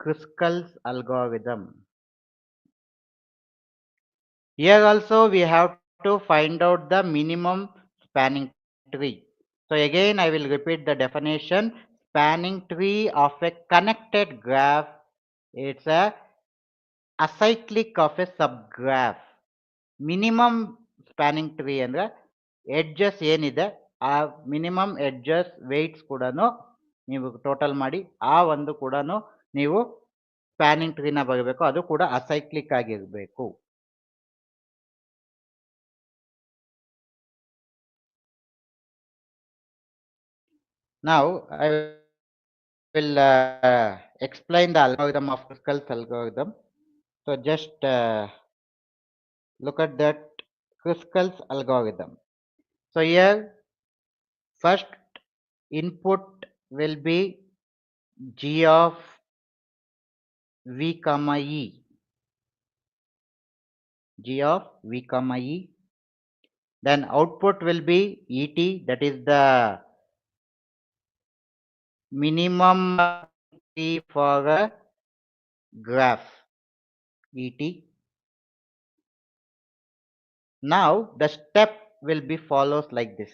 Kruskal's algorithm. Here also we have to find out the minimum spanning tree. So again I will repeat the definition. Spanning tree of a connected graph, it's a acyclic of a subgraph. Minimum spanning tree ಅಂದ್ರೆ edges ಏನಿದೆ ಆ minimum edges weights ಕೂಡ ನೀವು total ಮಾಡಿ ಆ ಒಂದು ಕೂಡ ನೀವು ಸ್ಪ್ಯಾನಿಂಗ್ ಟ್ರೀನ ಬರಬೇಕು, ಅದು ಕೂಡ ಅಸೈಕ್ಲಿಕ್ ಆಗಿರಬೇಕು. Now I will explain the algorithm of Kruskal's algorithm. So just look at that Kruskal's algorithm. So here first input will be g of v comma e, g of v comma e. Then output will be et, that is the minimum tree for a graph et. Now the step will be follows like this.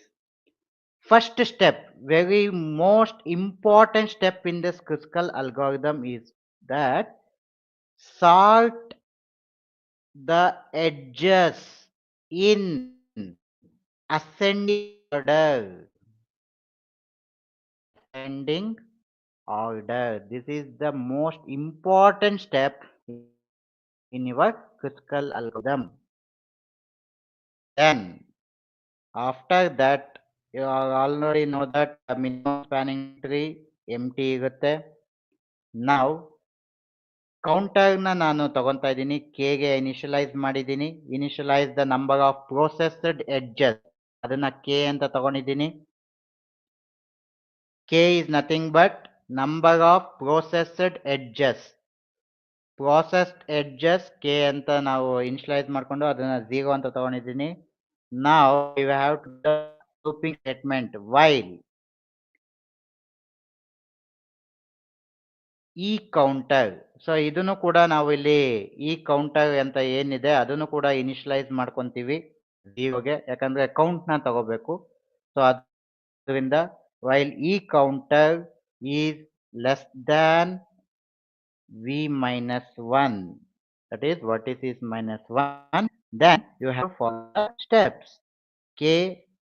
First step, very most important step in this Kruskal algorithm is that sort the edges in ascending order. Ascending order. This is the most important step in your Kruskal algorithm. Then after that you already know that minimum spanning tree empty ಇರುತ್ತೆ. Now ಕೌಂಟರ್ನ ನಾನು ತಗೊಂತಾ ಇದ್ದೀನಿ, ಕೆಗೆ initialise ಮಾಡಿದ್ದೀನಿ. Initialise the number of processed edges, ಅದನ್ನ K ಅಂತ ತಗೊಂಡಿದ್ದೀನಿ. K is nothing but number of processed edges. Processed edges K ಅಂತ ನಾವು initialise ಮಾಡ್ಕೊಂಡು ಅದನ್ನ 0 ಅಂತ ತಗೊಂಡಿದ್ದೀನಿ. Now we have to do the looping statement while ಈ ಕೌಂಟರ್. ಸೊ ಇದನ್ನು ಕೂಡ ನಾವು ಇಲ್ಲಿ ಈ ಕೌಂಟರ್ ಅಂತ ಏನಿದೆ ಅದನ್ನು ಕೂಡ ಇನಿಷಿಯಲೈಸ್ ಮಾಡ್ಕೊಂತೀವಿ 0ಗೆ, ಯಾಕಂದ್ರೆ ಕೌಂಟ್ ನ ತಗೋಬೇಕು. ಸೊ ಅದರಿಂದ while ಈ counter is less than v minus 1, that is what is minus 1, then you have to follow the steps. k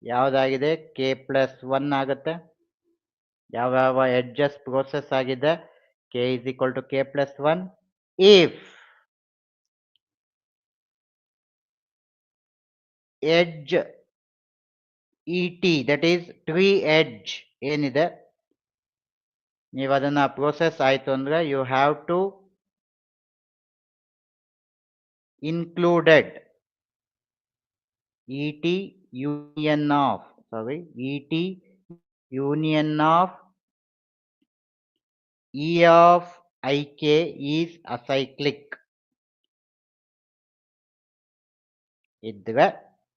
ಯಾವ್ದಾಗಿದೆ k plus 1 ಆಗುತ್ತೆ. ಯಾವ ಎಡ್ಜಸ್ ಪ್ರೋಸೆಸ್ ಆಗಿದೆ k is equal to k plus 1 if edge et, that is tree edge ಏನಿದೆ ನೀವು ಅದನ್ನ process ಆಯ್ತು ಅಂದ್ರೆ you have to included et union of et union of e of ik is acyclic ಇದ್ರೆ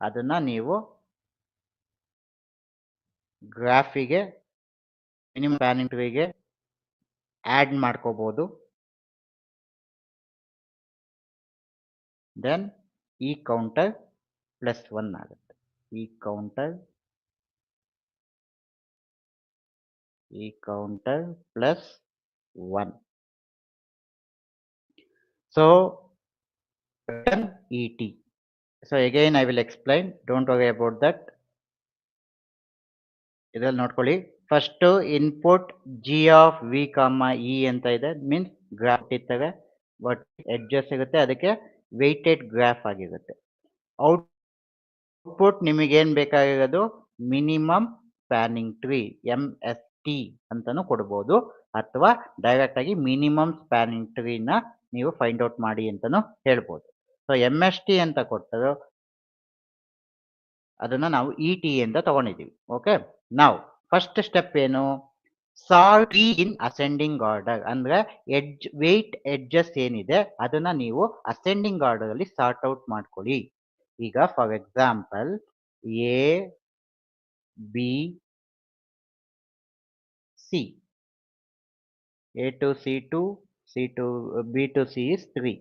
ಅದನ್ನ ನೀವು ಗ್ರಾಫಿಗೆ minimum spanning ಟ್ರೀಗೆ add ಮಾಡ್ಕೋಬಹುದು. Then ಈ ಕೌಂಟರ್ ಪ್ಲಸ್ 1 ಆಗುತ್ತೆ. ಈ counter plus 1. So return et. So again I will explain, don't worry about that. ಇದ್ರಲ್ಲಿ ನೋಡ್ಕೊಳ್ಳಿ, first input G of V comma E ಅಂತ ಇದೆ, ಮೀನ್ಸ್ ಗ್ರಾಫ್ ಇರ್ತವೆ ಬಟ್ ಎಡ್ಜಸ್ ಸಿಗುತ್ತೆ, ಅದಕ್ಕೆ ವೆಯ್ಟೆಡ್ ಗ್ರಾಫ್ ಆಗಿರುತ್ತೆ. ಔಟ್ಪುಟ್ ನಿಮಗೇನ್ ಬೇಕಾಗಿರೋದು ಮಿನಿಮಮ್ ಸ್ಪ್ಯಾನಿಂಗ್ ಟ್ರೀ MST ಅಂತಾನು ಕೊಡ್ಬೋದು, ಅಥವಾ ಡೈರೆಕ್ಟ್ ಆಗಿ ಮಿನಿಮಮ್ ಸ್ಪ್ಯಾನಿಂಗ್ ಟ್ರೀನ ನೀವು ಫೈಂಡ್ ಔಟ್ ಮಾಡಿ ಅಂತಾನು ಹೇಳ್ಬೋದು. ಸೊ MST ಅಂತ ಕೊಟ್ಟರು, ಅದನ್ನ ನಾವು ET ಅಂತ ತಗೊಂಡಿದೀವಿ. ಓಕೆ, ನಾವು ಫಸ್ಟ್ ಸ್ಟೆಪ್ ಏನು, ಸಾರ್ಟ್ ಇನ್ ಅಸೆಂಡಿಂಗ್ ಆರ್ಡರ್, ಅಂದ್ರೆ ಎಡ್ಜ್ ವೆಯ್ಟ್ ಎಡ್ಜಸ್ ಏನಿದೆ ಅದನ್ನ ನೀವು ಅಸೆಂಡಿಂಗ್ ಆರ್ಡರ್ ಅಲ್ಲಿ ಸಾರ್ಟ್ ಔಟ್ ಮಾಡ್ಕೊಳ್ಳಿ. ಈಗ for example A B C, A to C to B to C is 3.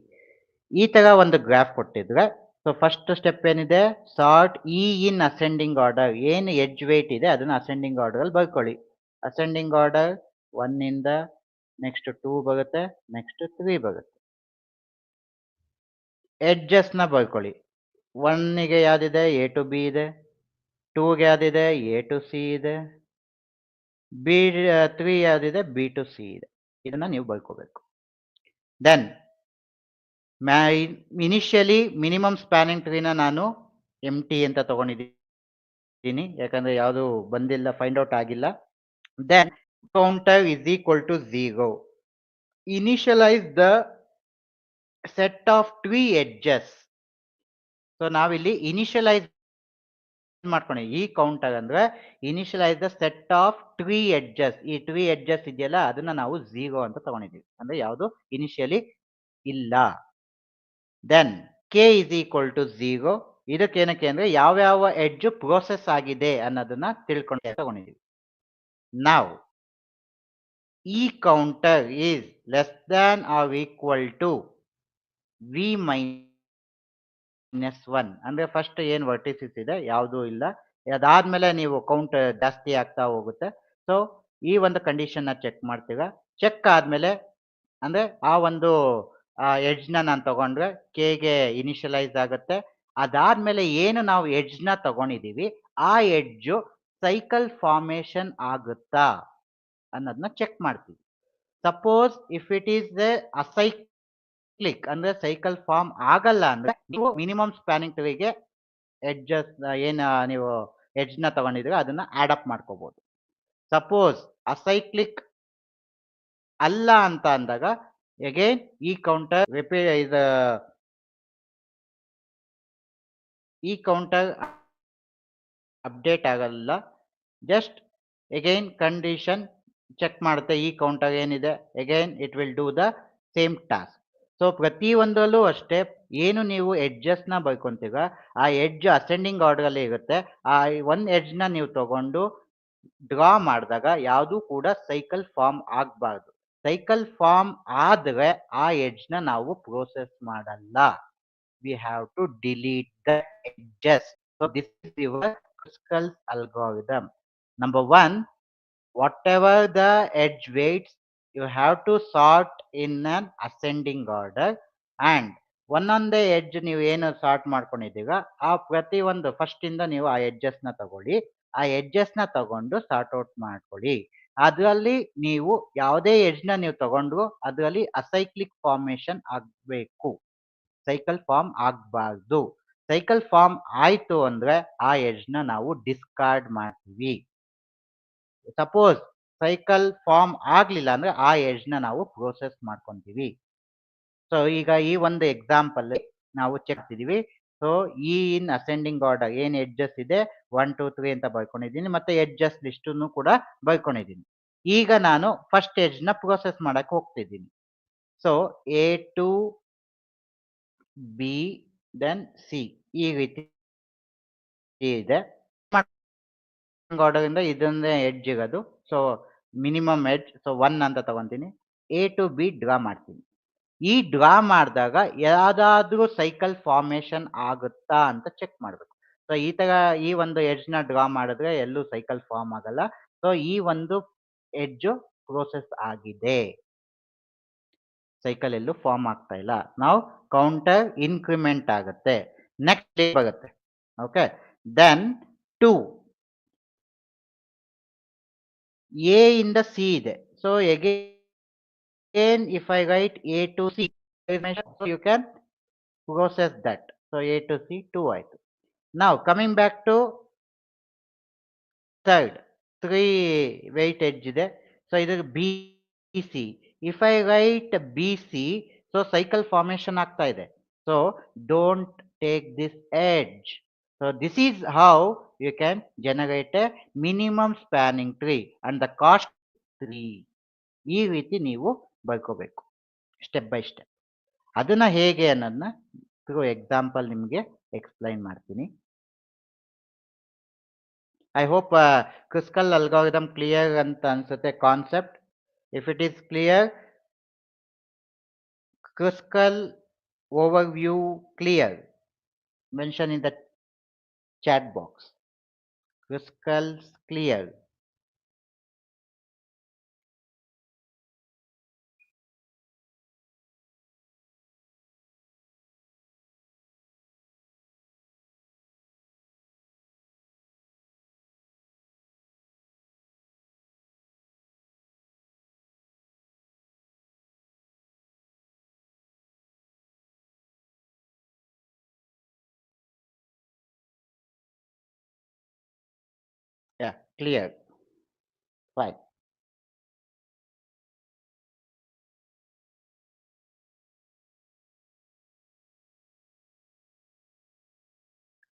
ಈ ತರ ಒಂದು ಗ್ರಾಫ್ ಕೊಟ್ಟಿದ್ರೆ ಸೊ ಫಸ್ಟ್ ಸ್ಟೆಪ್ ಏನಿದೆ, ಸಾರ್ಟ್ ಇ ಇನ್ ಅಸೆಂಡಿಂಗ್ ಆರ್ಡರ್. ಏನು ಎಡ್ಜ್ ವೇಟ್ ಇದೆ ಅದನ್ನ ಅಸೆಂಡಿಂಗ್ ಆರ್ಡರ್ ಅಲ್ಲಿ ಬರ್ಕೊಳ್ಳಿ. ಅಸೆಂಡಿಂಗ್ ಆರ್ಡರ್ 1 ಇಂದ ನೆಕ್ಸ್ಟ್ 2 ಬರುತ್ತೆ, ನೆಕ್ಸ್ಟ್ 3 ಬರುತ್ತೆ. ಎಡ್ಜಸ್ ನ ಬರ್ಕೊಳ್ಳಿ. 1 ಗೆ ಯಾವ್ದಿದೆ, ಎ ಟು ಬಿ ಇದೆ. 2 ಗೆ ಯಾವ್ದಿದೆ, ಎ ಟು ಸಿ ಇದೆ. ಬಿ 3 ಯಾವ್ದಿದೆ, ಬಿ ಟು ಸಿ ಇದೆ. ಇದನ್ನ ನೀವು ಬರ್ಕೋಬೇಕು. ದೆನ್ ಇನಿಷಿಯಲಿ ಮಿನಿಮಮ್ ಸ್ಪ್ಯಾನಿಂಗ್ ಟ್ರೀನ ನಾನು ಎಂಟಿ ಅಂತ ತಗೊಂಡಿದ್ದೀನಿ, ಯಾಕಂದ್ರೆ ಯಾವುದು ಬಂದಿಲ್ಲ, ಫೈಂಡ್ ಔಟ್ ಆಗಿಲ್ಲ. Then counter is equal to 0. Initialize the set of tree edges. So ನಾವಿಲ್ಲಿ ಇನಿಷಿಯಲೈಸ್ ಮಾಡ್ಕೊಂಡು ಈ ಕೌಂಟರ್ ಅಂದ್ರೆ initialize the set of tree edges. ಈ ಟ್ರೀ ಎಡ್ಜಸ್ ಇದೆಯಲ್ಲ ಅದನ್ನ ನಾವು 0 ಅಂತ ತಗೊಂಡಿದ್ದೀವಿ, ಅಂದ್ರೆ ಯಾವುದು ಇನಿಷಿಯಲಿ ಇಲ್ಲ. Then K is equal to 0. ಇದಕ್ಕೇನಕ್ಕೆ ಅಂದ್ರೆ ಯಾವ್ಯಾವ ಎಡ್ಜ್ ಪ್ರೋಸೆಸ್ ಆಗಿದೆ ಅನ್ನೋದನ್ನ ತಿಳ್ಕೊಂಡು ತಗೊಂಡಿದ್ದೀವಿ. ನಾವು ಈ counter is less than or equal to V minus 1. ಅಂದ್ರೆ ಫಸ್ಟ್ ಏನ್ ವರ್ಟಿಸಿಸ್ ಇದೆ ಯಾವುದು ಇಲ್ಲ, ಅದಾದ್ಮೇಲೆ ನೀವು ಕೌಂಟ್ ಜಾಸ್ತಿ ಆಗ್ತಾ ಹೋಗುತ್ತೆ. ಸೊ ಈ ಒಂದು ಕಂಡೀಷನ್ ನ ಚೆಕ್ ಮಾಡ್ತೀಗ. ಚೆಕ್ ಆದ್ಮೇಲೆ ಅಂದ್ರೆ ಆ ಒಂದು ಎಡ್ಜ್ ನ ನಾನು ತಗೊಂಡ್ರೆ ಕೆ ಇನಿಷಿಯಲೈಸ್ ಆಗುತ್ತೆ. ಅದಾದ್ಮೇಲೆ ಏನು ನಾವು ಎಡ್ಜ್ ನ ತಗೊಂಡಿದೀವಿ ಆ ಎಡ್ಜ್ ಸೈಕಲ್ ಫಾರ್ಮೇಶನ್ ಆಗುತ್ತಾ ಅನ್ನೋದನ್ನ ಚೆಕ್ ಮಾಡ್ತೀವಿ. ಸಪೋಸ್ ಇಫ್ ಇಟ್ ಈಸ್ ಅಸೈಕ್ಲಿಕ್ ಅಂದ್ರೆ ಸೈಕಲ್ ಫಾರ್ಮ್ ಆಗಲ್ಲ ಅಂದ್ರೆ ನೀವು ಮಿನಿಮಮ್ ಸ್ಪ್ಯಾನಿಂಗ್ ಟ್ರೀಗೆ ಎಡ್ಜಸ್ ಏನ್ ನೀವು ಎಡ್ಜ್ ನ ತಗೊಂಡಿದ್ರೆ ಅದನ್ನ ಆಡ್ ಅಪ್ ಮಾಡ್ಕೋಬಹುದು. ಸಪೋಸ್ ಅಸೈಕ್ಲಿಕ್ ಅಲ್ಲ ಅಂತ ಅಂದಾಗ ಅಗೇನ್ ಈ ಕೌಂಟರ್ ಈ ಕೌಂಟರ್ ಅಪ್ಡೇಟ್ ಆಗಲ್ಲ. ಜಸ್ಟ್ ಅಗೈನ್ ಕಂಡೀಷನ್ ಚೆಕ್ ಮಾಡುತ್ತೆ ಈ ಕೌಂಟರ್ ಏನಿದೆ, again it will do the same task. So ಪ್ರತಿ ಒಂದರಲ್ಲೂ ಅಷ್ಟೇ ಏನು ನೀವು ಎಡ್ಜಸ್ ನ ಬರ್ಕೊಂತೀಗ ಆ ಎಡ್ಜ್ ಅಸೆಂಡಿಂಗ್ ಆರ್ಡರ್ ಅಲ್ಲಿ ಇರುತ್ತೆ. ಆ ಒಂದ್ ಎಡ್ಜ್ ನ ನೀವು ತಗೊಂಡು ಡ್ರಾ ಮಾಡಿದಾಗ ಯಾವುದು ಕೂಡ ಸೈಕಲ್ ಫಾರ್ಮ್ ಆಗಬಾರ್ದು. ಸೈಕಲ್ ಫಾರ್ಮ್ ಆದ್ರೆ ಆ ಎಡ್ಜ್ ನ ನಾವು ಪ್ರೋಸೆಸ್ ಮಾಡಲ್ಲ. we have to delete the edges. So this is your Kruskal's algorithm. Number 1, whatever the edge weights you have to sort in an ascending order, and ಒಂದೊಂದೇ edge ನೀವು ಏನು sort ಮಾಡ್ಕೊಂಡಿದ್ದೀಗ ಆ ಪ್ರತಿ ಒಂದು ಫಸ್ಟ್ ಇಂದ ನೀವು ಆ ಎಡ್ಜಸ್ ನ ತಗೊಳ್ಳಿ. ಆ ಎಡ್ಜಸ್ ನ ತಗೊಂಡು ಸಾರ್ಟ್ ಔಟ್ ಮಾಡ್ಕೊಳ್ಳಿ. ಅದರಲ್ಲಿ ನೀವು ಯಾವುದೇ ಎಡ್ಜ್ ನ ನೀವು ತಗೊಂಡ್ರು ಅದರಲ್ಲಿ ಅಸೈಕ್ಲಿಕ್ ಫಾರ್ಮೇಶನ್ ಆಗ್ಬೇಕು, ಸೈಕಲ್ ಫಾರ್ಮ್ ಆಗಬಾರ್ದು. ಸೈಕಲ್ ಫಾರ್ಮ್ ಆಯ್ತು ಅಂದ್ರೆ ಆ ಎಡ್ಜ್ ನ ನಾವು ಡಿಸ್ಕಾರ್ಡ್ ಮಾಡ್ತೀವಿ. ಸಪೋಸ್ ಸೈಕಲ್ ಫಾರ್ಮ್ ಆಗ್ಲಿಲ್ಲ ಅಂದ್ರೆ ಆ ಎಡ್ಜ್ ನ ನಾವು ಪ್ರೋಸೆಸ್ ಮಾಡ್ಕೊಂತೀವಿ. ಸೊ ಈಗ ಈ ಒಂದು ಎಕ್ಸಾಂಪಲ್ ನಾವು ಚೆಕ್ ಮಾಡ್ತಿದೀವಿ. ಸೊ ಈ ಇನ್ ಅಸೆಂಡಿಂಗ್ ಆರ್ಡರ್ ಏನ್ ಎಡ್ಜಸ್ ಇದೆ 1 2 3 ಅಂತ ಬರ್ಕೊಂಡಿದ್ದೀನಿ, ಮತ್ತೆ ಎಡ್ಜಸ್ ಲಿಸ್ಟ್ ಕೂಡ ಬರ್ಕೊಂಡಿದ್ದೀನಿ. ಈಗ ನಾನು ಫಸ್ಟ್ ಎಡ್ಜ್ ನ ಪ್ರೋಸೆಸ್ ಮಾಡಕ್ ಹೋಗ್ತಿದ್ದೀನಿ. So A to B then C ಈ ರೀತಿ ಇದೆ. ಆರ್ಡರ್ ಇಂದ ಇದೊಂದೇ ಎಡ್ಜ್ ಇರೋದು. ಸೊ ಮಿನಿಮಮ್ ಎಡ್ಜ್, ಸೊ 1 ಅಂತ ತಗೊಂತೀನಿ. ಎ ಟು ಬಿ ಡ್ರಾ ಮಾಡ್ತೀನಿ. ಈ ಡ್ರಾ ಮಾಡಿದಾಗ ಯಾವ್ದಾದ್ರೂ ಸೈಕಲ್ ಫಾರ್ಮೇಶನ್ ಆಗುತ್ತಾ ಅಂತ ಚೆಕ್ ಮಾಡ್ಬೇಕು. ಸೊ ಈ ತರ ಈ ಒಂದು ಎಡ್ಜ್ ನ ಡ್ರಾ ಮಾಡಿದ್ರೆ ಎಲ್ಲೂ ಸೈಕಲ್ ಫಾರ್ಮ್ ಆಗಲ್ಲ. ಸೊ ಈ ಒಂದು ಎಡ್ಜ್ ಪ್ರೋಸೆಸ್ ಆಗಿದೆ, ಸೈಕಲ್ ಎಲ್ಲೂ ಫಾರ್ಮ್ ಆಗ್ತಾ ಇಲ್ಲ. ನಾವು ಕೌಂಟರ್ ಇನ್ಕ್ರಿಮೆಂಟ್ ಆಗುತ್ತೆ. ನೆಕ್ಸ್ಟ್ ಬರುತ್ತೆ. ಓಕೆ, ದೆನ್ 2 ಎ ಇಂದ ಸಿ ಇದೆ. So again if I write A to C, so you can process that. So A to C 2 ಆಯ್ತು. Now coming back to third 3 weight edge ಇದೆ. So ಇದು B C. If I write B C, so cycle formation ಆಗ್ತಾ ಇದೆ. So don't take this edge. So this is how you can generate a minimum spanning tree and the cost 3. ಈ ರೀತಿ ನೀವು ಬರ್ಕೋಬೇಕು step by step. ಅದನ್ನ ಹೇಗೆ ಅನ್ನೋದನ್ನ through example ನಿಮಗೆ explain ಮಾಡ್ತೀನಿ. ಐ ಹೋಪ್ ಕ್ರಿಸ್ಕಲ್ ಅಲ್ಗಾರಿದಮ್ ಕ್ಲಿಯರ್ ಅಂತ ಅನ್ಸುತ್ತೆ concept. If it is clear Crystal overview clear. Mention in the chat box. Crystals clear. Yeah, clear. Fine.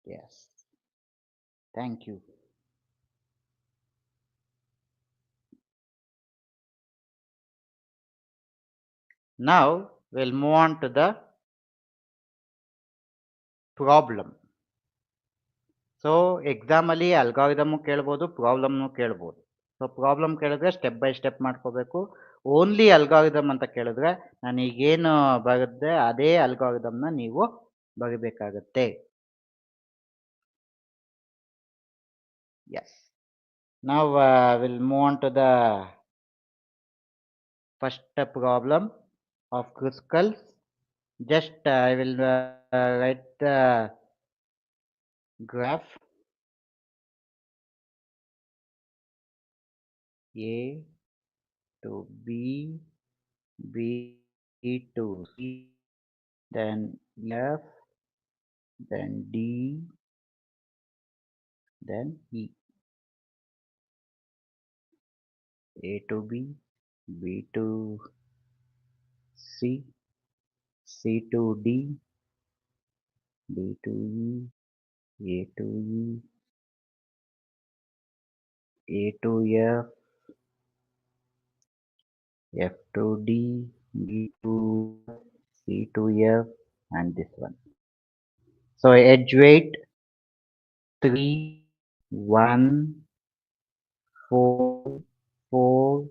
Yes. Thank you. Now we'll move on to the problem. So exam ಅಲ್ಲಿ algorithm ಕೇಳ್ಬೋದು, problem ಕೇಳ್ಬೋದು. So problem ಕೇಳಿದ್ರೆ step by step ಮಾಡ್ಕೋಬೇಕು. Only algorithm ಅಂತ ಕೇಳಿದ್ರೆ ನಾನು ಈಗೇನು ಬರುತ್ತೆ ಅದೇ ಅಲ್ಗಾರಿದಮ್ನ ನೀವು ಬರಿಬೇಕಾಗತ್ತೆ. ಎಸ್. ನಾವು will move on to the first problem of Kruskal's. Just I will write the graph. A to B, B to C, then F, then D, then E. A to B, B to C, C to D, D to E, A to E, A to F, F to D, D to C to F, and this one. So edge weight 3, 1, 4, 4,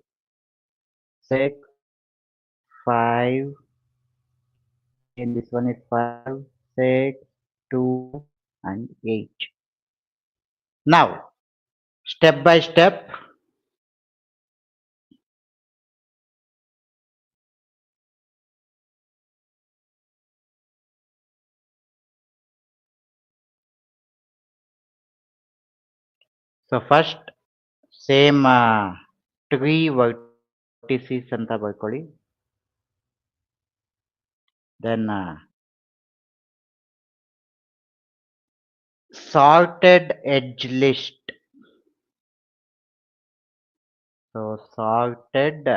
6, 5, and this one is 5, 6, 2, and 8. Now, step by step, so first same 3 vertices ಅಂತ ಬರ್ಕೊಳ್ಳಿ. Then sorted edge list. So sorted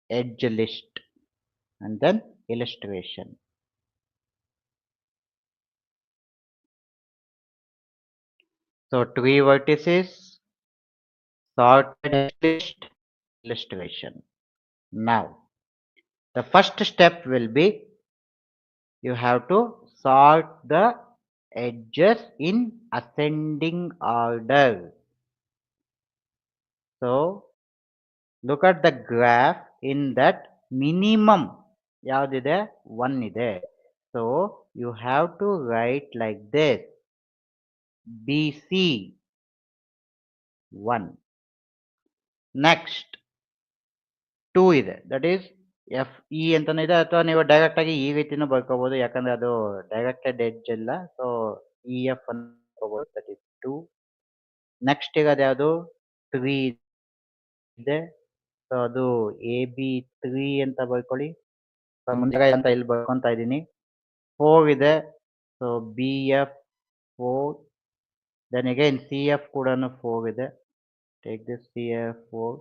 edge list and then illustration. So 3 vertices, sorted edge list, illustration. Now, the first step will be you have to sort the edges in ascending order. So look at the graph. In that minimum ಯಾವ್ದಿದೆ 1 ಇದೆ. So you have to write like this: BC 1. Next 2 ಇದೆ, that is FE ಅಂತಾನೆ ಇದೆ, ಅಥವಾ ನೀವು direct ಆಗಿ ಈ ರೀತಿನೂ ಬರ್ಕೋಬಹುದು, ಯಾಕಂದ್ರೆ ಅದು ಡೈರೆಕ್ಟೆಡ್ ಎಡ್ಜ್ ಇಲ್ಲ. So EF ಅನ್ಕೋಬಹುದು, that is 2. Next ಇರೋದು ಯಾವುದು 3 ಇದೆ. ಸೊ ಅದು AB3 ಅಂತ ಬರ್ಕೊಳ್ಳಿ. ಮುಂದೆ ಅಂತ ಇಲ್ಲಿ ಬರ್ಕೊಂತ ಇದ್ದೀನಿ. 4 ಇದೆ, so BF4. Then again CF ಕೂಡ 4 ಇದೆ. Take this CF4.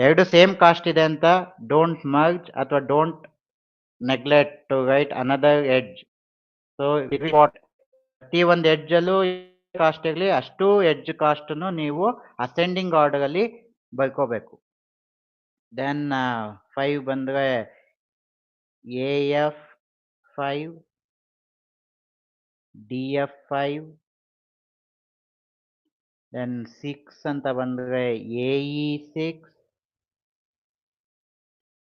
ಎರಡು ಸೇಮ್ ಕಾಸ್ಟ್ ಇದೆ ಅಂತ ಡೋಂಟ್ ಮರ್ಜ್ ಅಥವಾ don't neglect to write another edge. So ಪ್ರತಿ ಒಂದು ಎಡ್ಜ್ ಅಲ್ಲೂ ಕಾಸ್ಟ್ ಇರಲಿ, ಅಷ್ಟು ಎಡ್ಜ್ ಕಾಸ್ಟ್ ನೀವು ಅಸೆಂಡಿಂಗ್ ಆರ್ಡರ್ ಅಲ್ಲಿ ಬರ್ಕೋಬೇಕು. ದೆನ್ 5 ಬಂದ್ರೆ AF5, DF5, ದೆನ್ 6 ಅಂತ ಬಂದ್ರೆ AE6,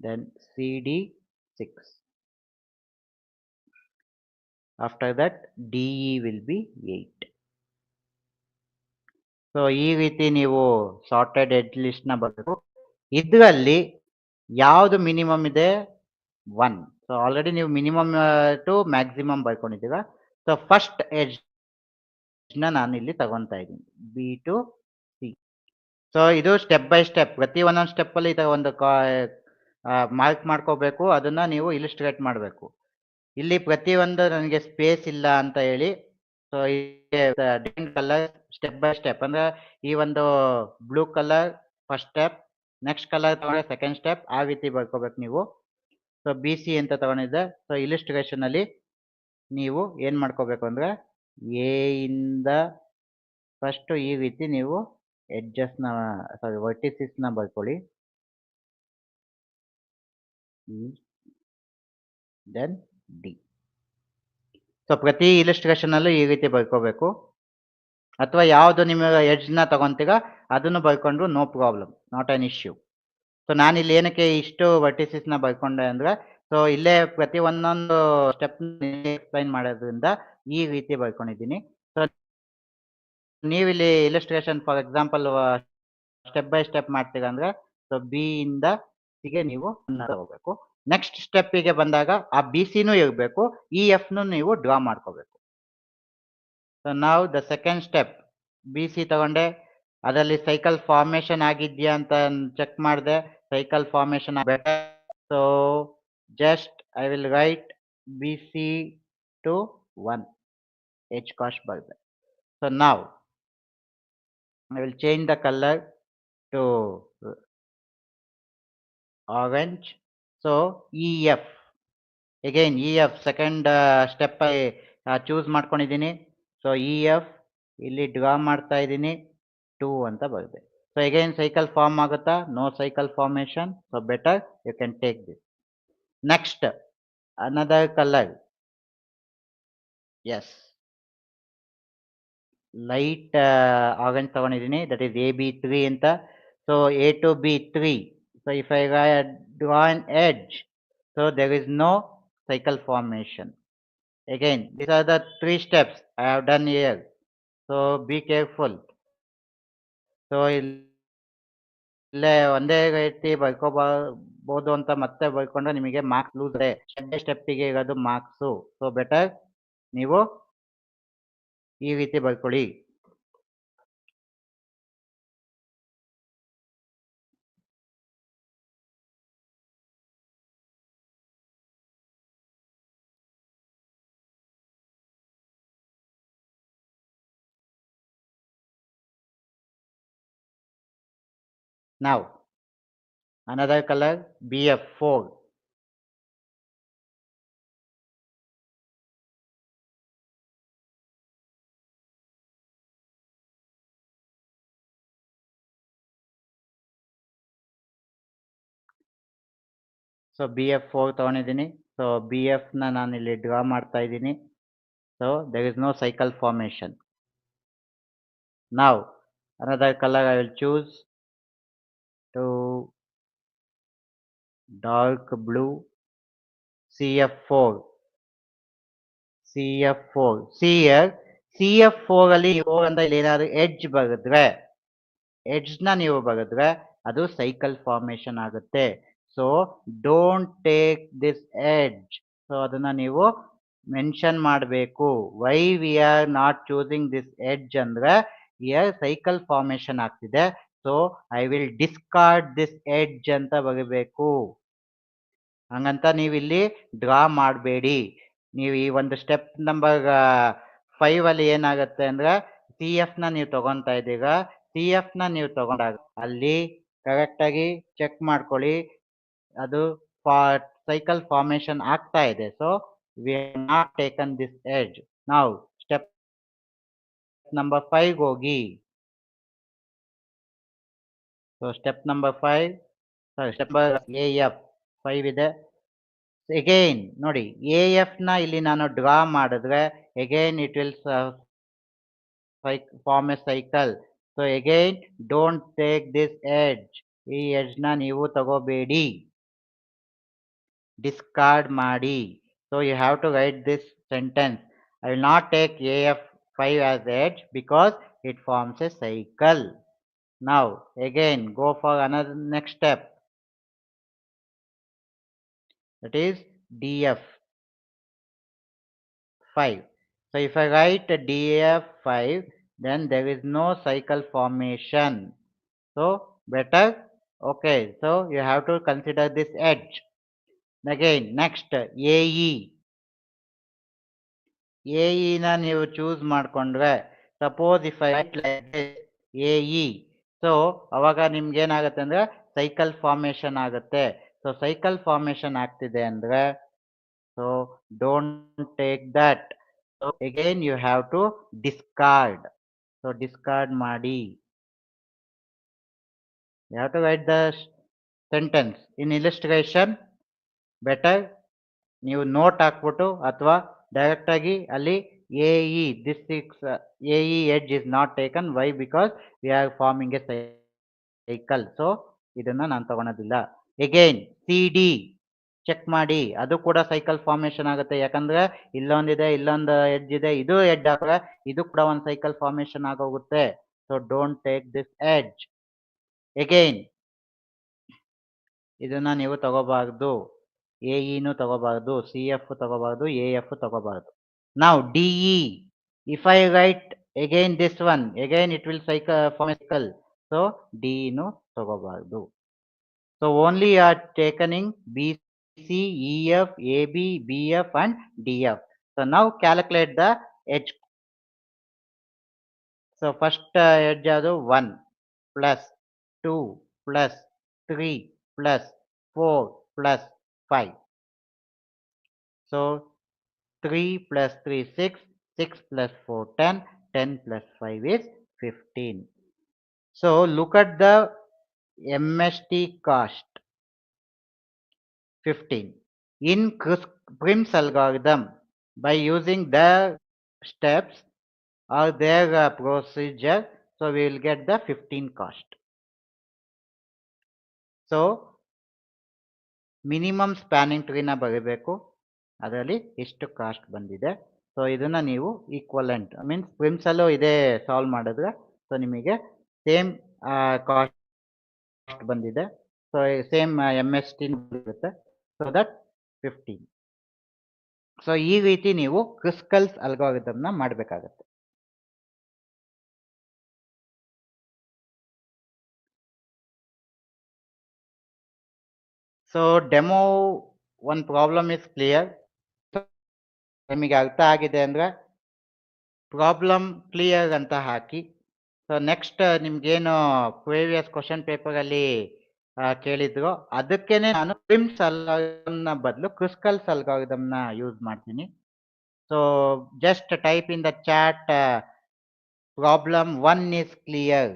then CD6. After that DE will be 8. So ಈ ರೀತಿ ನೀವು ಸಾರ್ಟೆಡ್ ಎಡ್ಜ್ ಲಿಸ್ಟ್ ನ ಬರಬೇಕು. ಇದರಲ್ಲಿ ಯಾವುದು ಮಿನಿಮಮ್ ಇದೆ 1. ಸೊ ಆಲ್ರೆಡಿ ನೀವು ಮಿನಿಮಮ್ ಟು ಮ್ಯಾಕ್ಸಿಮಮ್ ಬರ್ಕೊಂಡಿದ್ದೀರಾ. ಸೊ ಫಸ್ಟ್ ಎಡ್ಜ್ ನ ನಾನು ಇಲ್ಲಿ ತಗೊಂತಾ ಇದ್ದೀನಿ B to C. ಸೊ ಇದು ಸ್ಟೆಪ್ ಬೈ ಸ್ಟೆಪ್, ಪ್ರತಿ ಒಂದೊಂದು ಸ್ಟೆಪ್ ಅಲ್ಲಿ ಈ ತರ ಒಂದು ಮಾರ್ಕ್ ಮಾಡ್ಕೋಬೇಕು, ಅದನ್ನ ನೀವು ಇಲಿಸ್ಟ್ರೇಟ್ ಮಾಡಬೇಕು. ಇಲ್ಲಿ ಪ್ರತಿಯೊಂದು ನನಗೆ ಸ್ಪೇಸ್ ಇಲ್ಲ ಅಂತ ಹೇಳಿ, so different colour step by step, ಅಂದ್ರೆ ಈ ಒಂದು blue colour first step, next colour ತಗೊಂಡ್ರೆ ಸೆಕೆಂಡ್ ಸ್ಟೆಪ್, ಆ ರೀತಿ ಬರ್ಕೋಬೇಕು ನೀವು. ಸೊ BC ಅಂತ ತಗೊಂಡಿದ್ದೆ. ಸೊ ಇಲಿಸ್ಟ್ರೇಷನ್ ಅಲ್ಲಿ ನೀವು ಏನ್ ಮಾಡ್ಕೋಬೇಕು ಅಂದ್ರೆ ಎ ಇಂದ ಫಸ್ಟ್ ಈ ರೀತಿ ನೀವು ಎಡ್ಜಸ್ ನ ವರ್ಟಿಸಿಸ್ ನ ಬರ್ಕೊಳ್ಳಿ. Then D. ಸೊ ಪ್ರತಿ ಇಲಿಸ್ಟ್ರೇಷನ್ ಅಲ್ಲೂ ಈ ರೀತಿ ಬರ್ಕೋಬೇಕು, ಅಥವಾ ಯಾವ್ದು ನಿಮಗೆ ಎಡ್ಜ್ ನ ತಗೊಂತೀಗ ಅದನ್ನು ಬರ್ಕೊಂಡ್ರು no problem, not an issue. So ನಾನು ಇಲ್ಲಿ ಏನಕ್ಕೆ ಇಷ್ಟು ವರ್ಟಿಸಿಸ್ ನ ಬರ್ಕೊಂಡೆ ಅಂದ್ರೆ, ಸೊ ಇಲ್ಲೇ ಪ್ರತಿ ಒಂದೊಂದು ಸ್ಟೆಪ್ ಎಕ್ಸ್ಪ್ಲೈನ್ ಮಾಡೋದ್ರಿಂದ ಈ ರೀತಿ ಬರ್ಕೊಂಡಿದ್ದೀನಿ. ಸೊ ನೀವಿಲ್ಲಿ illustration for example step by step ಮಾಡ್ತೀರ ಅಂದ್ರೆ, ಸೊ ಬಿ ಇಂದ ಸಿಗೆ ನೀವು ಹೋಗ್ಬೇಕು. ನೆಕ್ಸ್ಟ್ ಸ್ಟೆಪ್ಪಿಗೆ ಬಂದಾಗ ಆ BCನೂ ಇರಬೇಕು, EF ನೀವು ಡ್ರಾ ಮಾಡ್ಕೋಬೇಕು. ಸೊ ನಾವು ದ ಸೆಕೆಂಡ್ ಸ್ಟೆಪ್ BC ತಗೊಂಡೆ, ಅದರಲ್ಲಿ ಸೈಕಲ್ ಫಾರ್ಮೇಶನ್ ಆಗಿದ್ಯಾ ಅಂತ ಚೆಕ್ ಮಾಡಿದೆ. Cycle formation so just I will right BC to 1 H cost ಬರ್ದೆ. ಸೊ ನಾವು I will change the color to orange. So EF again, EF second step choose ಮಾಡ್ಕೊಂಡಿದ್ದೀನಿ. So EF ಇಲ್ಲಿ draw ಮಾಡ್ತಾ ಇದ್ದೀನಿ 2 ಅಂತ ಬರ್ದೆ. ಸೊ ಅಗೈನ್ ಸೈಕಲ್ ಫಾರ್ಮ್ ಆಗುತ್ತಾ? No cycle formation. So better you can take this. Next another color, yes light orange ತಗೊಂಡಿದ್ದೀನಿ, that is AB3 ಅಂತ. So A to B3. So if I draw an edge, so there is no cycle formation. Again, these are the 3 steps I have done here. So be careful. So ಇಲ್ಲೇ ಒಂದೇ ರೀತಿ ಬರ್ಕೋಬಹುದು ಅಂತ ಮತ್ತೆ ಬರ್ಕೊಂಡ್ರೆ ನಿಮಗೆ marks loose ಇದೆ. Step by ಸ್ಟೆಪ್ಪಿಗೆ ಇರೋದು marks. So better ನೀವು ಈ ರೀತಿ ಬರ್ಕೊಳ್ಳಿ. Now another color, BF4. So BF4 ತಗೊಂಡಿದ್ದೀನಿ. ಸೊ BF ನಾನು ಇಲ್ಲಿ ಡ್ರಾ ಮಾಡ್ತಾ ಇದ್ದೀನಿ. So there is no cycle formation. Now another color I will choose to dark blue, CF4. See here, CF4 ಅಲ್ಲಿ ಅಂತ ಇಲ್ಲಿ ಏನಾದ್ರು ಎಡ್ಜ್ ಬರೆದ್ರೆ, ಎಡ್ಜ್ ನೀವು ಬರೆದ್ರೆ ಅದು ಸೈಕಲ್ ಫಾರ್ಮೇಶನ್ ಆಗುತ್ತೆ. So don't take this edge. So ಅದನ್ನ ನೀವು ಮೆನ್ಷನ್ ಮಾಡಬೇಕು. Why we are not choosing this edge ಅಂದ್ರೆ ಇಯರ್ ಸೈಕಲ್ ಫಾರ್ಮೇಶನ್ ಆಗ್ತಿದೆ. So I will discard this edge ಅಂತ ಬರೀಬೇಕು. ಹಂಗಂತ ನೀವಿಲ್ಲಿ ಡ್ರಾ ಮಾಡಬೇಡಿ. ನೀವು ಈ ಒಂದು ಸ್ಟೆಪ್ ನಂಬರ್ 5 ಅಲ್ಲಿ ಏನಾಗುತ್ತೆ ಅಂದ್ರೆ, CF ನೀವು ತಗೊಂತಾ ಇದ್ದೀರಾ. CF ನೀವು ತಗೊಂಡಾಗ ಅಲ್ಲಿ ಕರೆಕ್ಟ್ ಆಗಿ ಚೆಕ್ ಮಾಡ್ಕೊಳ್ಳಿ, ಅದು ಸೈಕಲ್ ಫಾರ್ಮೇಶನ್ ಆಗ್ತಾ ಇದೆ. So we have not taken this edge. ನಾವು ಸ್ಟೆಪ್ ನಂಬರ್ 5 ಹೋಗಿ. So step number 5, step AF 5 ಇದೆ. ಅಗೈನ್ ನೋಡಿ, AF ಇಲ್ಲಿ ನಾನು ಡ್ರಾ ಮಾಡಿದ್ರೆ again it will form a cycle. So again don't take this edge. ಈ ಎಡ್ಜ್ ನೀವು ತಗೋಬೇಡಿ, ಡಿಸ್ಕಾರ್ಡ್ ಮಾಡಿ. So you have to write this sentence. I will not take AF5 as the edge because it forms a cycle. Now again go for another next step, that is DF5. So if I write DF5, then there is no cycle formation. So better, okay, so you have to consider this edge. Again next AE. AE na ನೀವು choose ಮಾಡ್ಕೊಂಡ್ರೆ, suppose if I write like this AE, so ಅವಾಗ ನಿಮ್ಗೆ ಏನಾಗುತ್ತೆ ಅಂದ್ರೆ cycle formation ಆಗುತ್ತೆ. So cycle formation ಆಗ್ತಿದೆ ಅಂದ್ರೆ, so don't take that. So again you have to discard. So discard ಮಾಡಿ. You have to write the sentence in illustration. Better ನೀವು note ಹಾಕ್ಬಿಟ್ಟು ಅಥವಾ ಡೈರೆಕ್ಟ್ ಆಗಿ ಅಲ್ಲಿ AE this six AE edge is not taken, why because we are farming A cycle. So ಇದನ್ನ ನಾನು ತಗೊಳೋದಿಲ್ಲ. Again CD check ಮಾಡಿ, ಅದು ಕೂಡ ಸೈಕಲ್ ಫಾರ್ಮೇಶನ್ ಆಗುತ್ತೆ. ಯಾಕಂದ್ರೆ ಇಲ್ಲೊಂದಿದೆ, ಇಲ್ಲೊಂದು ಎಡ್ಜ್ ಇದೆ, ಇದು ಎಡ್ಜ್ ಹಾಕಿದ್ರೆ ಇದು ಕೂಡ ಒಂದು ಸೈಕಲ್ ಫಾರ್ಮೇಶನ್ ಆಗೋಗುತ್ತೆ. So don't take this edge. Again ಇದನ್ನ ನೀವು ತಗೋಬಾರ್ದು. AEನು ತಗೋಬಾರ್ದು, CF ತಗೋಬಾರ್ದು, AF ತಗೋಬಾರ್ದು. Now DE, if I write again this one, again it will form a cycle. So DE ತಗೋಬಾರ್ದು. So only you are taking BC, EF, AB, BF and DF. So now calculate the edge. So first edge adu 1 plus 2 plus 3 plus 4 plus 5. So 3 plus 3 6, 6 plus 4 10, 10 plus 5 is 15. So look at the MST cost 15. In Prim's algorithm, by using their steps or their procedure, so we will get the 15 cost. So minimum spanning ಟ್ರೀನ ಬರೀಬೇಕು, ಅದರಲ್ಲಿ ಎಷ್ಟು cost ಬಂದಿದೆ. So ಇದನ್ನ ನೀವು equivalent means ಪ್ರಿಮ್ಸಲ್ಲೂ ಇದೇ solve ಮಾಡಿದ್ರೆ so ನಿಮಗೆ ಸೇಮ್ ಕಾಸ್ಟ್ ಬಂದಿದೆ. ಸೊ ಸೇಮ್ MST ಬರುತ್ತೆ. So that 15. ಸೊ ಈ ರೀತಿ ನೀವು ಕ್ರಿಸ್ಕಲ್ಸ್ ಅಲ್ಗಾರಿದಮ್ನ ಮಾಡಬೇಕಾಗತ್ತೆ. ಸೊ ಡೆಮೋ ಒಂದು ಪ್ರಾಬ್ಲಮ್ ಇಸ್ ಕ್ಲಿಯರ್. ನಿಮಗೆ ಅರ್ಥ ಆಗಿದೆ ಅಂದ್ರೆ ಪ್ರಾಬ್ಲಮ್ ಕ್ಲಿಯರ್ ಅಂತ ಹಾಕಿ. ಸೊ ನೆಕ್ಸ್ಟ್ ನಿಮ್ಗೇನು ಪ್ರೀವಿಯಸ್ ಕ್ವಶನ್ ಪೇಪರಲ್ಲಿ ಕೇಳಿದ್ರು ಅದಕ್ಕೇನೆ ನಾನು ಪ್ರಿಮ್ಸ್ ಅಲ್ಗಾರಿದಮ್ನ ಬದಲು ಕ್ರಿಸ್ಕಲ್ಸ್ ಅಲ್ಗಾರಿದಮ್ನ ಯೂಸ್ ಮಾಡ್ತೀನಿ. So just type in the chat problem 1 is clear.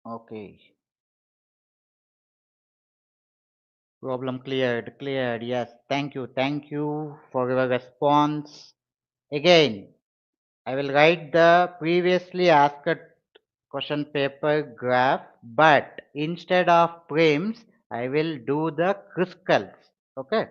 Okay. Problem cleared. Yes, thank you for your response. Again I will write the previously asked question paper graph, but instead of prims I will do the crystals. Okay.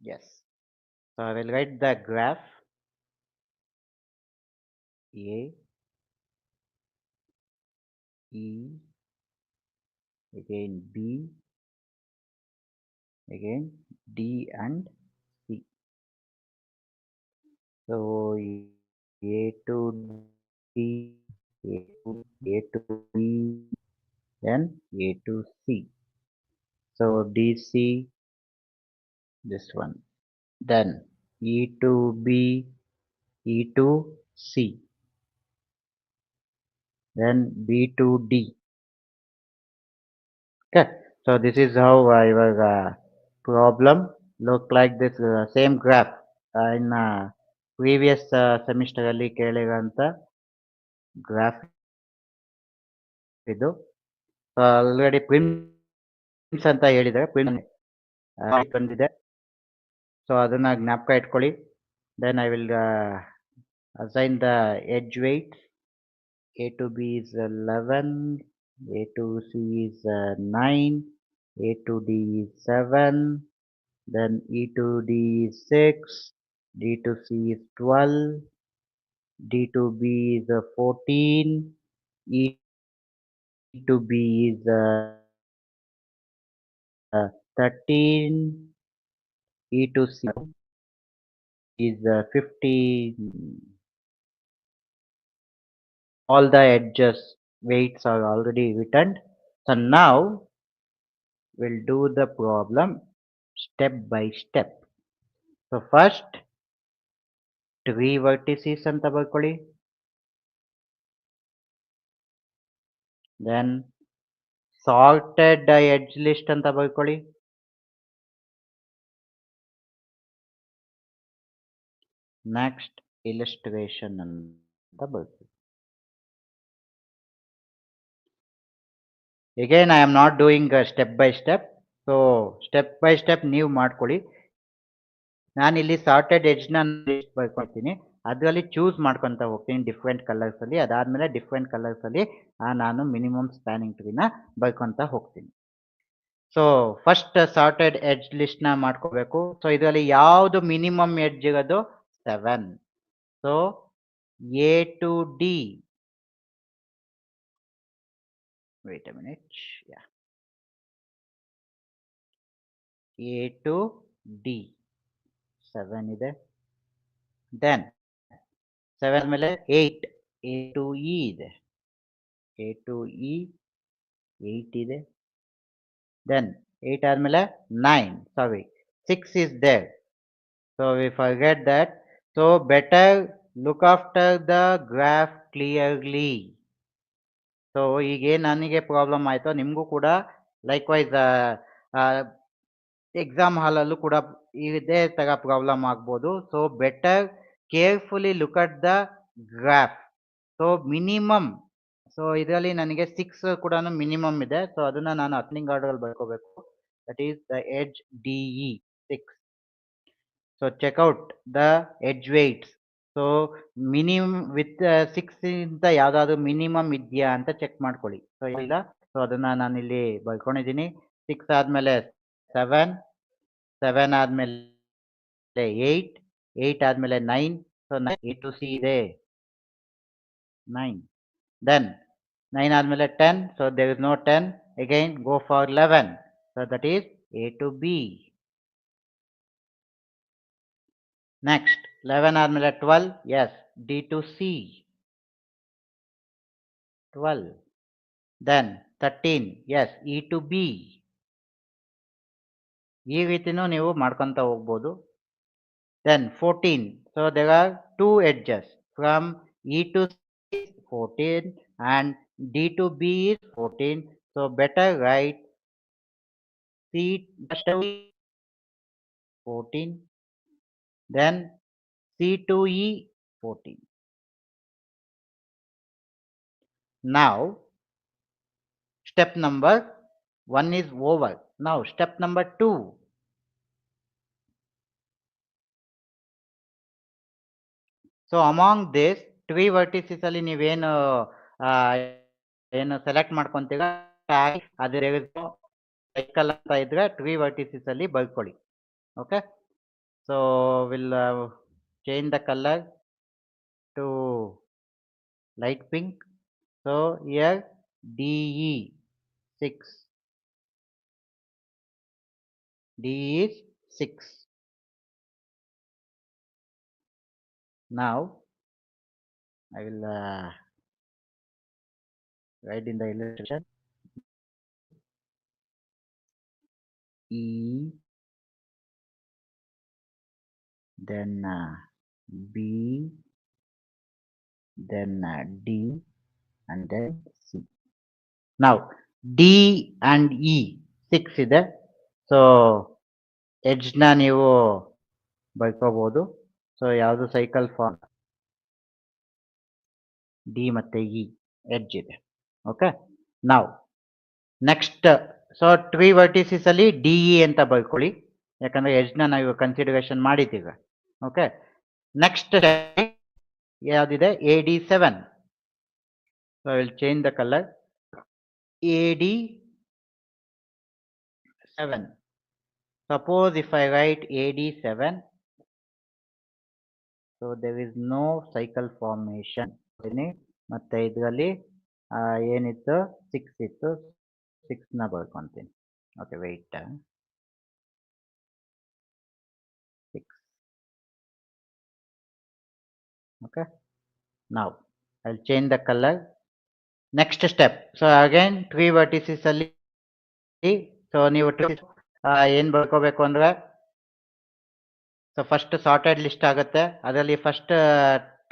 Yes. So I will write the graph A, E, again B, again D and C. So A to D, A to B, then A to C. So DC, this one. Then E to B, E to C. Then B to D. Okay. So this is how I was problem. look like this same graph in previous semester ಅಲ್ಲಿ ಕೇಳಿರೋಂಥ graph ಇದು. Already ಪ್ರಿಮ್ಸ್ ಅಂತ ಹೇಳಿದ್ದಾರೆ, ಪ್ರಿಮ್ಸ್ ಬಂದಿದೆ. So ಅದನ್ನ ಜ್ಞಾಪಕ ಇಟ್ಕೊಳ್ಳಿ. Then I will assign the edge weights. A to B is 11, A to C is 9, A to D is 7, then E to D is 6, D to C is 12, D to B is 14, E to B is 13, E to C is 15. All the edges weights are already written. So now we'll do the problem step by step. So first 3 vertices ಅಂತ ಬರ್ಕೊಳ್ಳಿ. Then sorted edge list ಅಂತ ಬರ್ಕೊಳ್ಳಿ. Next illustration ಅಂತ ಬರ್ಕೊಳ್ಳಿ. Again I am not doing step by step. So step by step ನೀವು ಮಾಡ್ಕೊಳ್ಳಿ. ನಾನಿಲ್ಲಿ sorted ಎಡ್ಜ್ನ ಬರ್ಕೊಳ್ತೀನಿ. ಅದರಲ್ಲಿ ಚೂಸ್ ಮಾಡ್ಕೊತ ಹೋಗ್ತೀನಿ ಡಿಫ್ರೆಂಟ್ ಕಲರ್ಸಲ್ಲಿ. ಅದಾದಮೇಲೆ ಡಿಫ್ರೆಂಟ್ ಕಲರ್ಸಲ್ಲಿ ನಾನು ಮಿನಿಮಮ್ ಸ್ಪ್ಯಾನಿಂಗ್ ಟ್ರೀನ ಬರ್ಕೊತ ಹೋಗ್ತೀನಿ. ಸೊ ಫಸ್ಟ್ ಸಾರ್ಟೆಡ್ ಎಡ್ಜ್ ಲಿಸ್ಟ್ನ ಮಾಡ್ಕೋಬೇಕು. ಸೊ ಇದರಲ್ಲಿ ಯಾವುದು ಮಿನಿಮಮ್ ಎಡ್ಜ್ ಇರೋದು 7. So A to D, wait a minute, A to D 7 ಇದೆ. ದೆನ್ 7 ಆದ್ಮೇಲೆ 8, ಎ ಟು ಇ ಇದೆ. ಎ ಟು ಇ 8 ಇದೆ. Then 8 ಆದ್ಮೇಲೆ 9, sorry 6 is there. So we forget that. So better look after the graph clearly. So ಈಗ ನನಗೆ problem ಆಯ್ತು, ನಿಮಗೂ ಕೂಡ ಲೈಕ್ವೈಸ್ ಎಕ್ಸಾಮ್ ಹಾಲಲ್ಲೂ ಕೂಡ ಇದೇ ತರ ಪ್ರಾಬ್ಲಮ್ ಆಗ್ಬೋದು. So better carefully look at the graph. So minimum, so ಇದರಲ್ಲಿ ನನಗೆ 6 ಕೂಡ ಮಿನಿಮಮ್ ಇದೆ. ಸೊ ಅದನ್ನ ನಾನು ಅಸೆಂಡಿಂಗ್ ಆರ್ಡರ್ ಅಲ್ಲಿ ಬರ್ಕೋಬೇಕು. That is the edge DE 6. So check out the edge weights. So minimum with 6 ಇಂತ ಯಾವ್ದಾದ್ರು ಮಿನಿಮಮ್ ಇದೆಯಾ ಅಂತ ಚೆಕ್ ಮಾಡ್ಕೊಳ್ಳಿ. ಸೊ ಇಲ್ಲ, ಸೊ ಅದನ್ನ ನಾನು ಇಲ್ಲಿ ಬರ್ಕೊಂಡಿದ್ದೀನಿ. 6 ಆದ್ಮೇಲೆ 7, 7 ಆದ್ಮೇಲೆ 8, 8 ಆದ್ಮೇಲೆ 9. ಸೊ 9 A to C ಇದೆ 9. Then 9 ಆದ್ಮೇಲೆ 10. So there is no 10. Again go for 11. So that is A to B. Next 11 ಆದ್ಮೇಲೆ 12. Yes, D to C 12. Then 13. Yes, E to B. ಈ ರೀತಿನೂ ನೀವು ಮಾಡ್ಕೊಂತ ಹೋಗ್ಬೋದು. Then 14. So there are two edges from E to C is 14 and D to B is 14. So better write C 14. Then C to E 14. Now step number 1 is over. Now step number 2. So among this 3 vertices ಅಲ್ಲಿ ನೀವೇನು ಏನು select ಮಾಡ್ಕೊಂತೀರಾ ಅದ್ರ cycle ಅಂತ ಇದ್ರೆ 3 vertices ಅಲ್ಲಿ ಬರ್ಕೊಳ್ಳಿ. Okay, so will change the color to light pink. So here DE 6. D is 6. Now I will write in the illustration E, then B, then D, and then C. Now D and E 6 ಇದೆ. So ಎಡ್ಜ್ನ ನೀವು ಬರ್ಕೋಬಹುದು. So ಯಾವುದು cycle form D ಮತ್ತೆ E edge ಇದೆ. Okay, ನಾವು next so tree vertices ಅಲ್ಲಿ DE ಅಂತ ಬರ್ಕೊಳ್ಳಿ, ಯಾಕಂದ್ರೆ ಎಡ್ಜ್ನ ನಾವು ಕನ್ಸಿಡರೇಷನ್ ಮಾಡಿದ್ದೀವಿ. ಓಕೆ, ನೆಕ್ಸ್ಟ್ ಯಾವ್ದಿದೆ AD7. So I will change the colour AD7. Suppose if I write AD7, so there is no cycle formation. ಮತ್ತೆ ಇದರಲ್ಲಿ ಏನಿತ್ತು 6 ಇತ್ತು, 6ನ ಬರ್ಕೊಂತೀನಿ. Okay, weight 6. Okay, now I'll change the color. Next step, so again 3 vertices ಅಲ್ಲಿ so ನೀವು ಏನ್ ಬರ್ಕೋಬೇಕು ಅಂದ್ರೆ, ಸೊ ಫಸ್ಟ್ ಸಾರ್ಟೆಡ್ ಲಿಸ್ಟ್ ಆಗುತ್ತೆ. ಅದರಲ್ಲಿ ಫಸ್ಟ್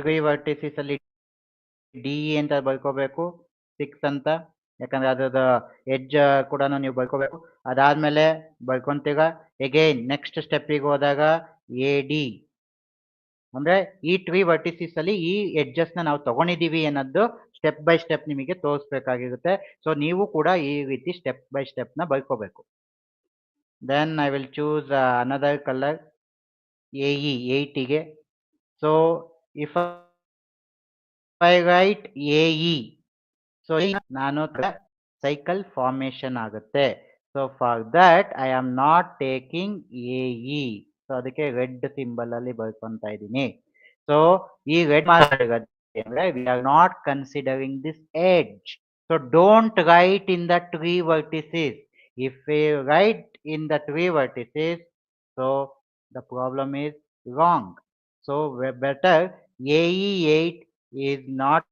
3 ವರ್ಟಿಸಿಸ್ ಅಲ್ಲಿ ಡಿ ಅಂತ ಬರ್ಕೋಬೇಕು 6 ಅಂತ, ಯಾಕಂದ್ರೆ ಅದ್ರದ ಎಡ್ಜ್ ಕೂಡ ನೀವು ಬರ್ಕೋಬೇಕು. ಅದಾದ್ಮೇಲೆ ಬರ್ಕೊಂತೀಗ ಎಗೈನ್ ನೆಕ್ಸ್ಟ್ ಸ್ಟೆಪ್ಪಿಗೆ ಹೋದಾಗ AD, ಅಂದ್ರೆ ಈ 3 ವರ್ಟಿಸಿಸ್ ಅಲ್ಲಿ ಈ ಎಡ್ಜಸ್ ನಾವು ತಗೊಂಡಿದೀವಿ ಅನ್ನೋದು ಸ್ಟೆಪ್ ಬೈ ಸ್ಟೆಪ್ ನಿಮಗೆ ತೋರಿಸ್ಬೇಕಾಗಿರುತ್ತೆ. ಸೊ ನೀವು ಕೂಡ ಈ ರೀತಿ ಸ್ಟೆಪ್ ಬೈ ಸ್ಟೆಪ್ ನ ಬರ್ಕೋಬೇಕು. Then I will choose another colour AE 8ಗೆ. So if I write AE, so ನಾನು ಸೈಕಲ್ ಫಾರ್ಮೇಶನ್ ಆಗುತ್ತೆ. So for that I am not taking AE. So ಅದಕ್ಕೆ ರೆಡ್ ಸಿಂಬಲ್ ಅಲ್ಲಿ ಬರ್ಕೊಂತ ಇದ್ದೀನಿ. ಸೊ ಈ ರೆಡ್ ಅಂದ್ರೆ we are not considering this edge. So don't write in the 3 vertices. If we write in the 3 vertices, so the problem is wrong. So better AE8 is not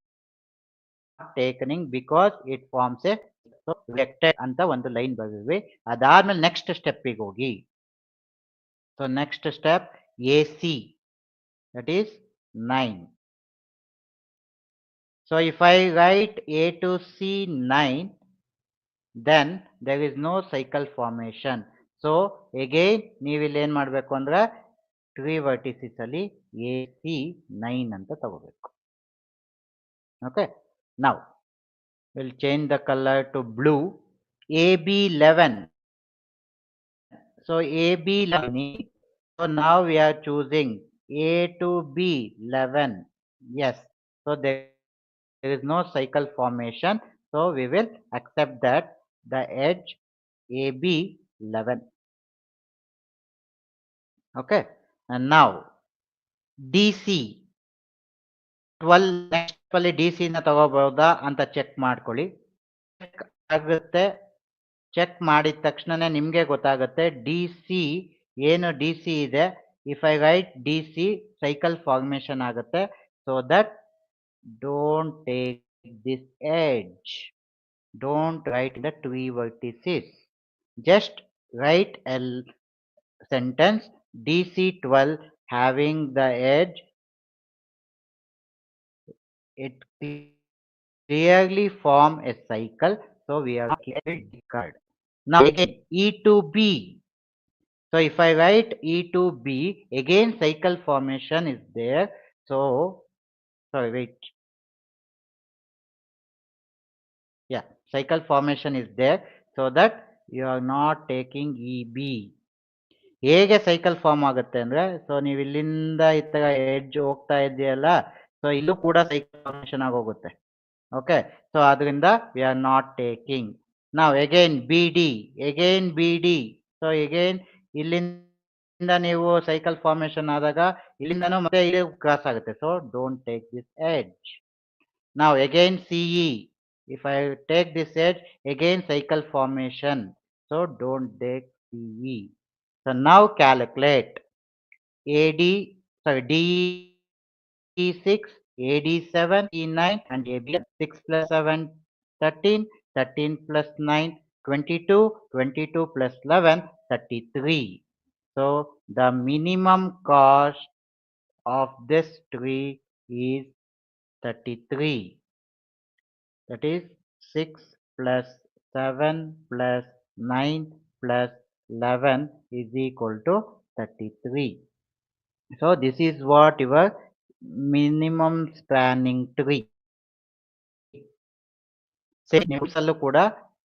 taken because it forms a vector ಅಂತ ಒಂದು line ಬರೀವಿ. ಅದಾದ್ಮೇಲೆ next ಸ್ಟೆಪ್ಪಿಗೆ ಹೋಗಿ. So next step AC, that is 9. So if I write A to C 9, then there is no cycle formation. So again ನೀವು ಇಲ್ಲಿ ಏನ್ ಮಾಡ್ಬೇಕು ಅಂದ್ರೆ 3 vertices ಅಲ್ಲಿ AC9 ಅಂತ ತಗೋಬೇಕು. Okay, now we'll change the color to blue. AB11. So AB11. So now we are choosing A to B11. Yes. So there is no cycle formation. So we will accept that the edge AB11. Okay. And now DC 12. Next ಅಲ್ಲಿ DC ನ ತಗೋಬಹುದಾ ಅಂತ check ಮಾಡ್ಕೊಳ್ಳಿ. Check ಆಗುತ್ತೆ. Check ಮಾಡಿದ ತಕ್ಷಣನೇ ನಿಮ್ಗೆ ಗೊತ್ತಾಗುತ್ತೆ DC ಏನು DC ಇದೆ. If I write DC cycle formation ಆಗುತ್ತೆ. So that don't take this edge. Don't write the 3 vertices. Just write a sentence DC12 having the edge. It clearly form a cycle. So we are card. Now again E to B. So if I write E to B, again cycle formation is there. So sorry, wait. Yeah, cycle formation is there. So that you are not taking EB. ಹೇಗೆ cycle form ಆಗುತ್ತೆ ಅಂದ್ರೆ, so ನೀವು ಇಲ್ಲಿಂದ ಈ ತರ edge ಹೋಗ್ತಾ ಇದೆಯಲ್ಲ, so ಇಲ್ಲೂ ಕೂಡ ಸೈಕಲ್ ಫಾರ್ಮೇಶನ್ ಆಗೋಗುತ್ತೆ. ಓಕೆ, ಸೊ ಅದರಿಂದ ವಿ ಆರ್ ನಾಟ್ ಟೇಕಿಂಗ್. ನಾವು ಅಗೈನ್ BD. ಸೊ ಅಗೈನ್ ಇಲ್ಲಿಂದ ನೀವು ಸೈಕಲ್ ಫಾರ್ಮೇಶನ್ ಆದಾಗ ಇಲ್ಲಿಂದನೂ ಮತ್ತೆ ಇಲ್ಲಿ ಕ್ರಾಸ್ ಆಗುತ್ತೆ. So don't take this edge. ನಾವು again CE. If I take this edge, again cycle formation. So don't take CE. So now calculate DE6, AD7, E9 and AB. 6 plus 7, 13, 13 plus 9, 22, 22 plus 11, 33. So the minimum cost of this tree is 33. That is 6 plus 7 plus 9 plus 11 is equal to 33. So this is what your minimum spanning tree. Same ಅಲ್ಲೂ ಕೂಡ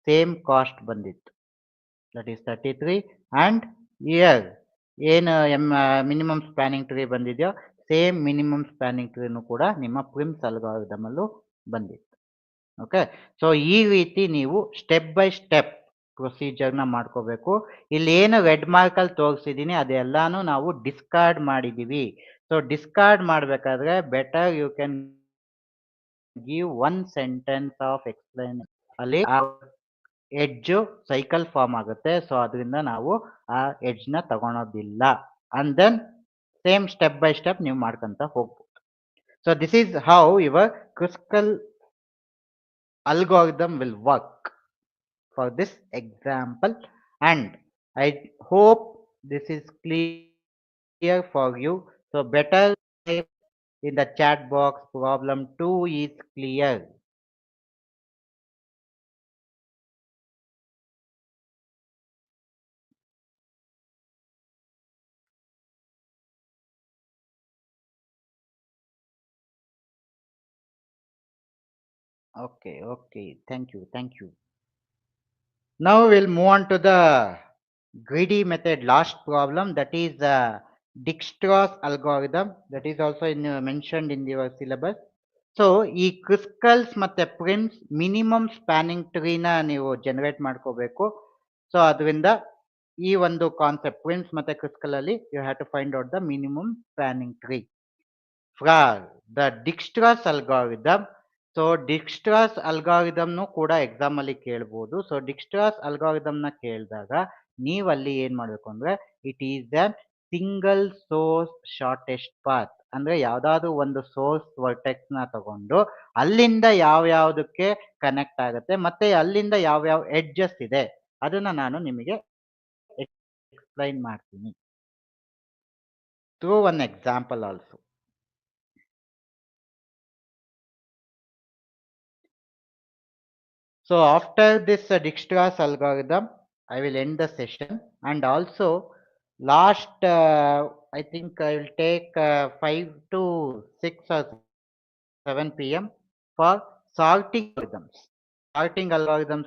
same cost ಬಂದಿತ್ತು. That is 33 and here ಏನು minimum spanning tree ಬಂದಿದೆಯೋ same minimum spanning ಟ್ರೀನು ಕೂಡ ನಿಮ್ಮ ಪ್ರಿಮ್ಸ್ algorithm ಅಲ್ಲೂ ಬಂದಿತ್ತು. ಓಕೆ, ಸೊ ಈ ರೀತಿ ನೀವು ಸ್ಟೆಪ್ ಬೈ ಸ್ಟೆಪ್ ಪ್ರೊಸೀಜರ್ನ ಮಾಡ್ಕೋಬೇಕು. ಇಲ್ಲಿ ಏನು ರೆಡ್ ಮಾರ್ಕಲ್ಲಿ ತೋರಿಸಿದ್ದೀನಿ ಅದೆಲ್ಲಾನು ನಾವು ಡಿಸ್ಕಾರ್ಡ್ ಮಾಡಿದ್ದೀವಿ. ಸೊ ಡಿಸ್ಕಾರ್ಡ್ ಮಾಡಬೇಕಾದ್ರೆ better you can give one sentence of explain. ಅಲ್ಲಿ ಎಡ್ಜ್ ಸೈಕಲ್ ಫಾರ್ಮ್ ಆಗುತ್ತೆ. ಸೊ ಅದರಿಂದ ನಾವು ಆ ಎಡ್ಜ್ನ ತಗೊಳೋದಿಲ್ಲ. And then same step by step ನೀವು ಮಾಡ್ಕೊಂತ ಹೋಗ್ಬೋದು. So this is how your Kruskal algorithm will work for this example, and I hope this is clear for you. So better type in the chat box problem 2 is clear. Okay, thank you. Now we'll move on to the greedy method last problem, that is Dijkstra's algorithm, that is also mentioned in your syllabus. So ಈ ಕ್ರಿಸ್ಕಲ್ಸ್ ಮತ್ತೆ ಪ್ರಿಮ್ಸ್ minimum spanning ಟ್ರೀನ ನೀವು generate ಮಾಡ್ಕೋಬೇಕು. So ಅದರಿಂದ ಈ ಒಂದು concept ಪ್ರಿಮ್ಸ್ ಮತ್ತೆ Kruskal ಅಲ್ಲಿ you have to find out the minimum spanning tree for the Dijkstra's algorithm. ಸೊ ಡಿಕ್ಸ್ಟ್ರಾಸ್ ಅಲ್ಗಾರಿದಮ್ನು ಕೂಡ ಎಕ್ಸಾಮ್ ಅಲ್ಲಿ ಕೇಳ್ಬೋದು. ಸೊ ಡಿಕ್ಸ್ಟ್ರಾಸ್ ಅಲ್ಗಾರಿದಮ್ ನ ಕೇಳಿದಾಗ ನೀವಲ್ಲಿ ಏನ್ ಮಾಡ್ಬೇಕು ಅಂದ್ರೆ it is the single source shortest path. ಅಂದ್ರೆ ಯಾವ್ದಾದ್ರು ಒಂದು ಸೋರ್ಸ್ ವರ್ಟೆಕ್ಸ್ ನ ತಗೊಂಡು ಅಲ್ಲಿಂದ ಯಾವ್ಯಾವ್ದಕ್ಕೆ ಕನೆಕ್ಟ್ ಆಗುತ್ತೆ ಮತ್ತೆ ಅಲ್ಲಿಂದ ಯಾವ್ಯಾವ ಎಡ್ಜಸ್ ಇದೆ ಅದನ್ನ ನಾನು ನಿಮಗೆ ಎಕ್ಸ್ಪ್ಲೈನ್ ಮಾಡ್ತೀನಿ through one example also. So after this Dijkstra's algorithm, I will end the session, and also last I think I will take 5 to 6 or 7 p.m. for sorting algorithms.